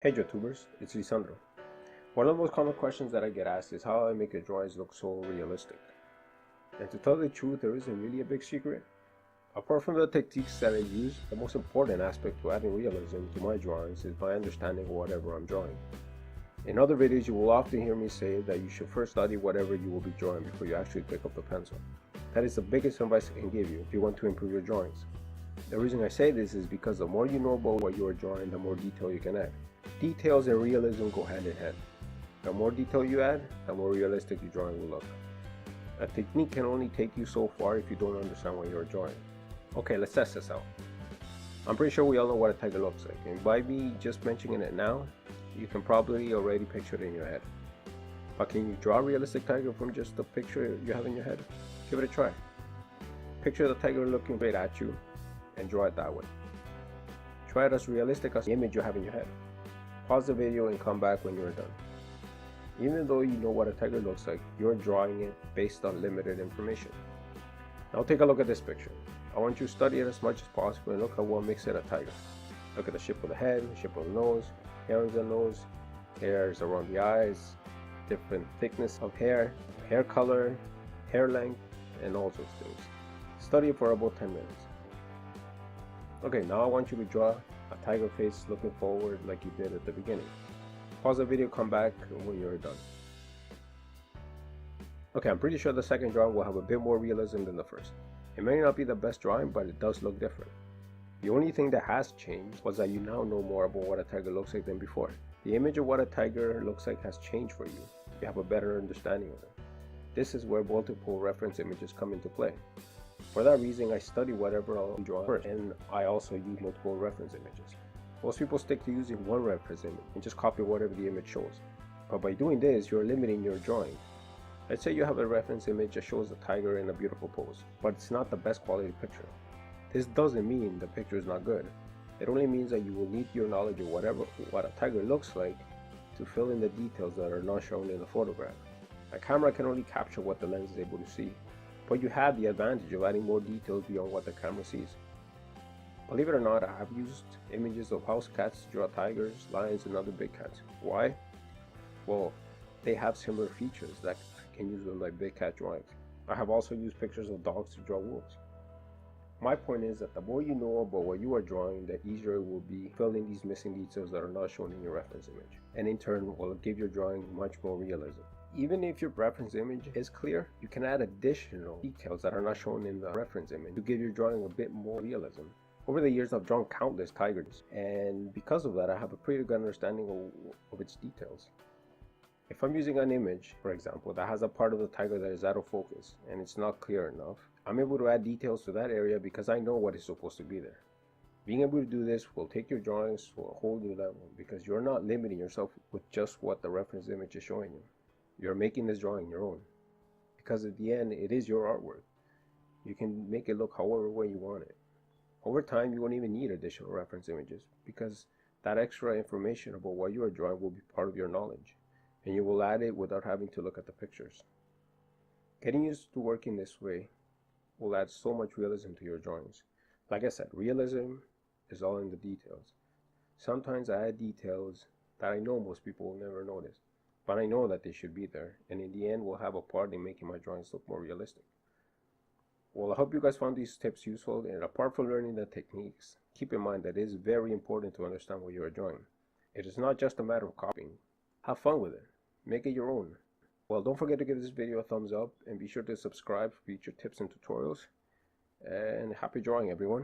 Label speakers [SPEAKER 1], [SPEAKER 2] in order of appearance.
[SPEAKER 1] Hey YouTubers, it's Lisandro. One of the most common questions that I get asked is how I make your drawings look so realistic. And to tell the truth, there isn't really a big secret. Apart from the techniques that I use, the most important aspect to adding realism to my drawings is my understanding of whatever I'm drawing. In other videos, you will often hear me say that you should first study whatever you will be drawing before you actually pick up the pencil. That is the biggest advice I can give you if you want to improve your drawings. The reason I say this is because the more you know about what you are drawing, the more detail you can add. Details and realism go hand in hand. The more detail you add, the more realistic your drawing will look. A technique can only take you so far if you don't understand what you're drawing. Okay, let's test this out. I'm pretty sure we all know what a tiger looks like, and by me just mentioning it now, you can probably already picture it in your head. But can you draw a realistic tiger from just the picture you have in your head? Give it a try. Picture the tiger looking straight at you and draw it that way. Try it as realistic as the image you have in your head. Pause the video and come back when you're done. Even though you know what a tiger looks like, you're drawing it based on limited information. Now take a look at this picture. I want you to study it as much as possible and look at what makes it a tiger. Look at the shape of the head, the shape of the nose, hair on the nose, hairs around the eyes, different thickness of hair color, hair length, and all those things. Study it for about 10 minutes. Okay, now I want you to draw a tiger face looking forward like you did at the beginning. Pause the video, come back when you're done. Okay, I'm pretty sure the second drawing will have a bit more realism than the first. It may not be the best drawing, but it does look different. The only thing that has changed was that you now know more about what a tiger looks like than before. The image of what a tiger looks like has changed for you. You have a better understanding of it. This is where multiple reference images come into play. For that reason, I study whatever I'll draw first, and I also use multiple reference images. Most people stick to using one reference image and just copy whatever the image shows. But by doing this, you're limiting your drawing. Let's say you have a reference image that shows a tiger in a beautiful pose, but it's not the best quality picture. This doesn't mean the picture is not good. It only means that you will need your knowledge of what a tiger looks like to fill in the details that are not shown in the photograph. A camera can only capture what the lens is able to see, but you have the advantage of adding more details beyond what the camera sees. Believe it or not, I have used images of house cats to draw tigers, lions, and other big cats. Why? Well, they have similar features that I can use in my big cat drawings. I have also used pictures of dogs to draw wolves. My point is that the more you know about what you are drawing, the easier it will be filling these missing details that are not shown in your reference image, and in turn will give your drawing much more realism. Even if your reference image is clear, you can add additional details that are not shown in the reference image to give your drawing a bit more realism. Over the years, I've drawn countless tigers, and because of that, I have a pretty good understanding of its details. If I'm using an image, for example, that has a part of the tiger that is out of focus and it's not clear enough, I'm able to add details to that area because I know what is supposed to be there. Being able to do this will take your drawings to a whole new level because you're not limiting yourself with just what the reference image is showing you. You're making this drawing your own, because at the end, it is your artwork. You can make it look however way you want it. Over time, you won't even need additional reference images because that extra information about what you are drawing will be part of your knowledge, and you will add it without having to look at the pictures. Getting used to working this way will add so much realism to your drawings. Like I said, realism is all in the details. Sometimes I add details that I know most people will never notice, but I know that they should be there, and in the end will have a part in making my drawings look more realistic. Well, I hope you guys found these tips useful, and apart from learning the techniques, keep in mind that it is very important to understand what you are drawing. It is not just a matter of copying. Have fun with it. Make it your own. Well, don't forget to give this video a thumbs up, and be sure to subscribe for future tips and tutorials. And happy drawing, everyone.